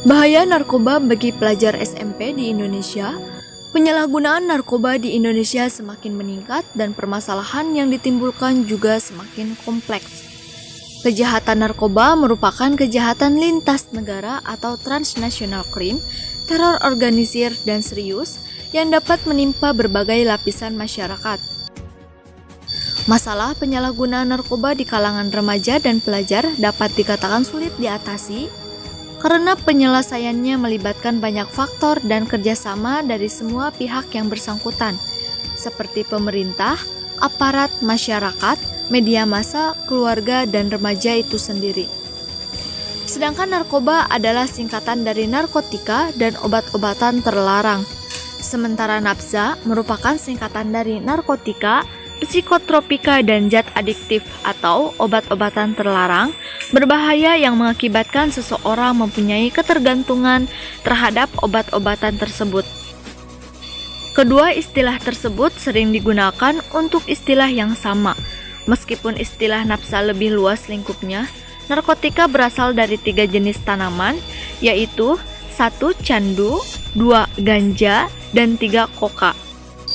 Bahaya narkoba bagi pelajar SMP di Indonesia. Penyalahgunaan narkoba di Indonesia semakin meningkat dan permasalahan yang ditimbulkan juga semakin kompleks. Kejahatan narkoba merupakan kejahatan lintas negara atau transnational crime, teror organisir dan serius yang dapat menimpa berbagai lapisan masyarakat. Masalah penyalahgunaan narkoba di kalangan remaja dan pelajar dapat dikatakan sulit diatasi karena penyelesaiannya melibatkan banyak faktor dan kerjasama dari semua pihak yang bersangkutan, seperti pemerintah, aparat, masyarakat, media massa, keluarga, dan remaja itu sendiri. Sedangkan narkoba adalah singkatan dari narkotika dan obat-obatan terlarang. Sementara nafza merupakan singkatan dari narkotika, psikotropika, dan zat adiktif atau obat-obatan terlarang berbahaya yang mengakibatkan seseorang mempunyai ketergantungan terhadap obat-obatan tersebut. Kedua istilah tersebut sering digunakan untuk istilah yang sama. Meskipun istilah nafza lebih luas lingkupnya, narkotika berasal dari 3 jenis tanaman, yaitu 1 candu, 2 ganja, dan 3 koka.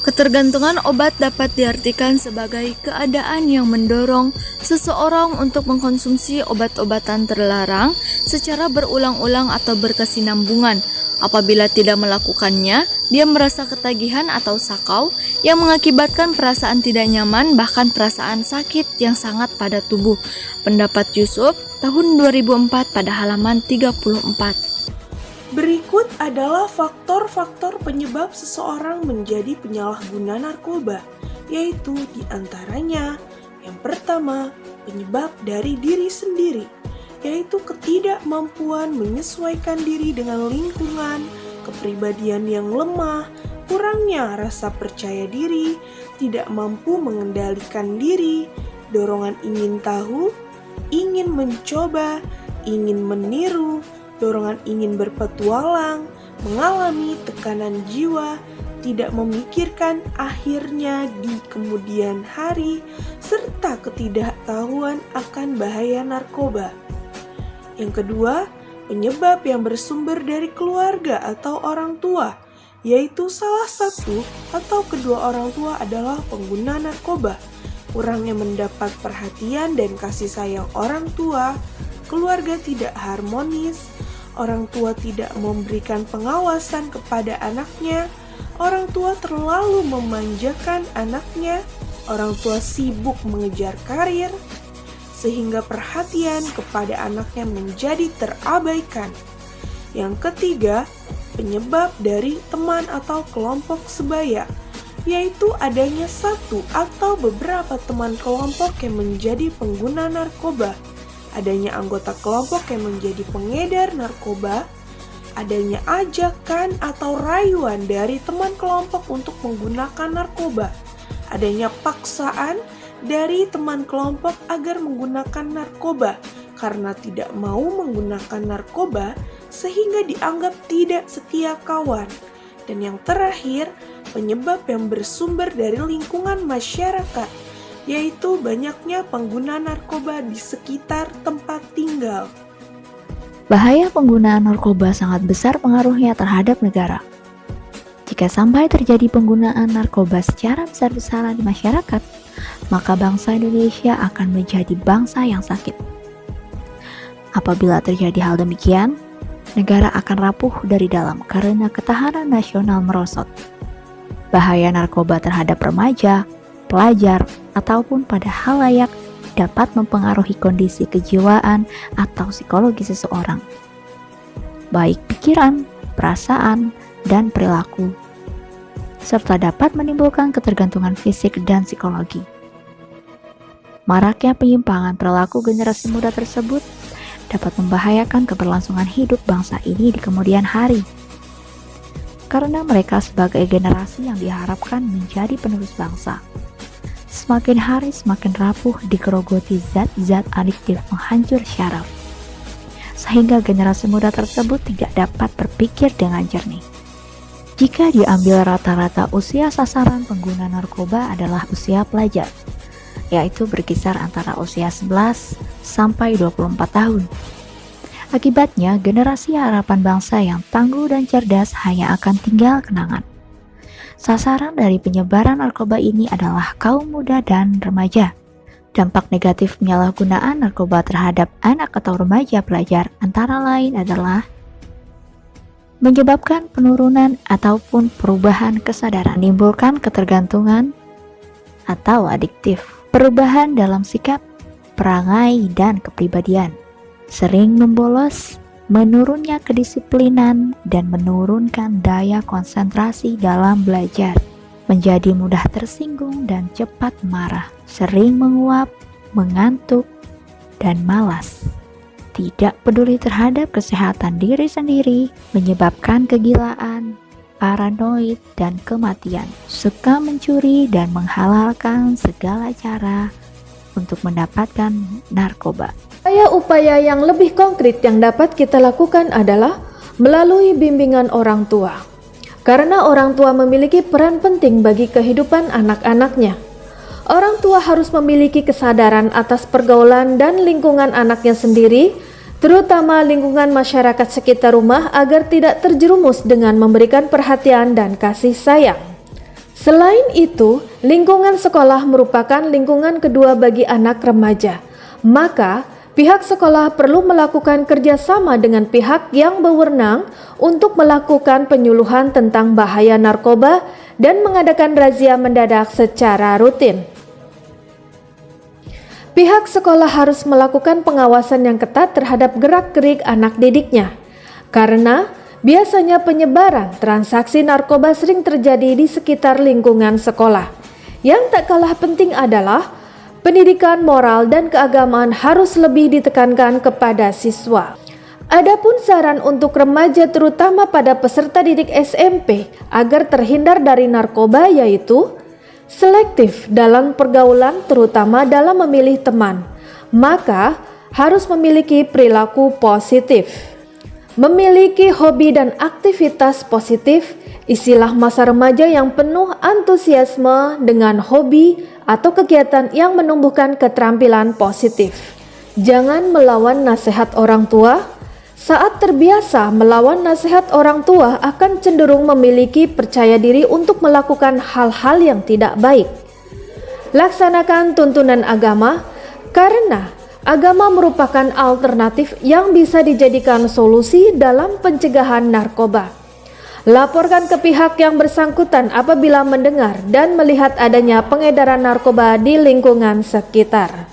Ketergantungan obat dapat diartikan sebagai keadaan yang mendorong seseorang untuk mengkonsumsi obat-obatan terlarang secara berulang-ulang atau berkesinambungan. Apabila tidak melakukannya, dia merasa ketagihan atau sakau yang mengakibatkan perasaan tidak nyaman, bahkan perasaan sakit yang sangat pada tubuh. Pendapat Yusuf, tahun 2004 pada halaman 34. Berikut adalah faktor-faktor penyebab seseorang menjadi penyalahguna narkoba, yaitu diantaranya yang pertama, penyebab dari diri sendiri, yaitu ketidakmampuan menyesuaikan diri dengan lingkungan, kepribadian yang lemah, kurangnya rasa percaya diri, tidak mampu mengendalikan diri, dorongan ingin tahu, ingin mencoba, ingin meniru, dorongan ingin berpetualang, mengalami tekanan jiwa, tidak memikirkan akhirnya di kemudian hari, serta ketidaktahuan akan bahaya narkoba. Yang kedua, penyebab yang bersumber dari keluarga atau orang tua, yaitu salah satu atau kedua orang tua adalah pengguna narkoba. Kurangnya mendapat perhatian dan kasih sayang orang tua, keluarga tidak harmonis, orang tua tidak memberikan pengawasan kepada anaknya, orang tua terlalu memanjakan anaknya, orang tua sibuk mengejar karir, sehingga perhatian kepada anaknya menjadi terabaikan. Yang ketiga, penyebab dari teman atau kelompok sebaya, yaitu adanya satu atau beberapa teman kelompok yang menjadi pengguna narkoba, adanya anggota kelompok yang menjadi pengedar narkoba, adanya ajakan atau rayuan dari teman kelompok untuk menggunakan narkoba, adanya paksaan dari teman kelompok agar menggunakan narkoba karena tidak mau menggunakan narkoba sehingga dianggap tidak setia kawan. Dan yang terakhir, penyebab yang bersumber dari lingkungan masyarakat, yaitu banyaknya pengguna narkoba di sekitar tempat tinggal. Bahaya penggunaan narkoba sangat besar pengaruhnya terhadap negara. Jika sampai terjadi penggunaan narkoba secara besar-besaran di masyarakat, maka bangsa Indonesia akan menjadi bangsa yang sakit. Apabila terjadi hal demikian, negara akan rapuh dari dalam karena ketahanan nasional merosot. Bahaya narkoba terhadap remaja, pelajar, ataupun pada halayak dapat mempengaruhi kondisi kejiwaan atau psikologi seseorang, baik pikiran, perasaan, dan perilaku, serta dapat menimbulkan ketergantungan fisik dan psikologi. Maraknya penyimpangan perilaku generasi muda tersebut dapat membahayakan keberlangsungan hidup bangsa ini di kemudian hari, karena mereka sebagai generasi yang diharapkan menjadi penerus bangsa, semakin hari semakin rapuh digerogoti zat-zat adiktif penghancur syaraf, sehingga generasi muda tersebut tidak dapat berpikir dengan jernih. Jika diambil rata-rata usia sasaran pengguna narkoba adalah usia pelajar, yaitu berkisar antara usia 11 sampai 24 tahun. Akibatnya, generasi harapan bangsa yang tangguh dan cerdas hanya akan tinggal kenangan. Sasaran dari penyebaran narkoba ini adalah kaum muda dan remaja. Dampak negatif penyalahgunaan narkoba terhadap anak atau remaja pelajar antara lain adalah menyebabkan penurunan ataupun perubahan kesadaran, menimbulkan ketergantungan atau adiktif, perubahan dalam sikap, perangai, dan kepribadian, sering membolos, menurunnya kedisiplinan, dan menurunkan daya konsentrasi dalam belajar, menjadi mudah tersinggung dan cepat marah, sering menguap, mengantuk, dan malas, tidak peduli terhadap kesehatan diri sendiri, menyebabkan kegilaan, paranoid, dan kematian, suka mencuri dan menghalalkan segala cara untuk mendapatkan narkoba. Upaya yang lebih konkret yang dapat kita lakukan adalah melalui bimbingan orang tua. Karena orang tua memiliki peran penting bagi kehidupan anak-anaknya. Orang tua harus memiliki kesadaran atas pergaulan dan lingkungan anaknya sendiri, terutama lingkungan masyarakat sekitar rumah, agar tidak terjerumus dengan memberikan perhatian dan kasih sayang. Selain itu, lingkungan sekolah merupakan lingkungan kedua bagi anak remaja. Maka, pihak sekolah perlu melakukan kerjasama dengan pihak yang berwenang untuk melakukan penyuluhan tentang bahaya narkoba dan mengadakan razia mendadak secara rutin. Pihak sekolah harus melakukan pengawasan yang ketat terhadap gerak-gerik anak didiknya, karena biasanya penyebaran transaksi narkoba sering terjadi di sekitar lingkungan sekolah. Yang tak kalah penting adalah pendidikan moral dan keagamaan harus lebih ditekankan kepada siswa. Adapun saran untuk remaja terutama pada peserta didik SMP agar terhindar dari narkoba yaitu selektif dalam pergaulan, terutama dalam memilih teman. Maka harus memiliki perilaku positif, memiliki hobi dan aktivitas positif. Isilah masa remaja yang penuh antusiasme dengan hobi atau kegiatan yang menumbuhkan keterampilan positif. Jangan melawan nasihat orang tua. Saat terbiasa melawan nasihat orang tua, akan cenderung memiliki percaya diri untuk melakukan hal-hal yang tidak baik. Laksanakan tuntunan agama, karena agama merupakan alternatif yang bisa dijadikan solusi dalam pencegahan narkoba. Laporkan ke pihak yang bersangkutan apabila mendengar dan melihat adanya pengedaran narkoba di lingkungan sekitar.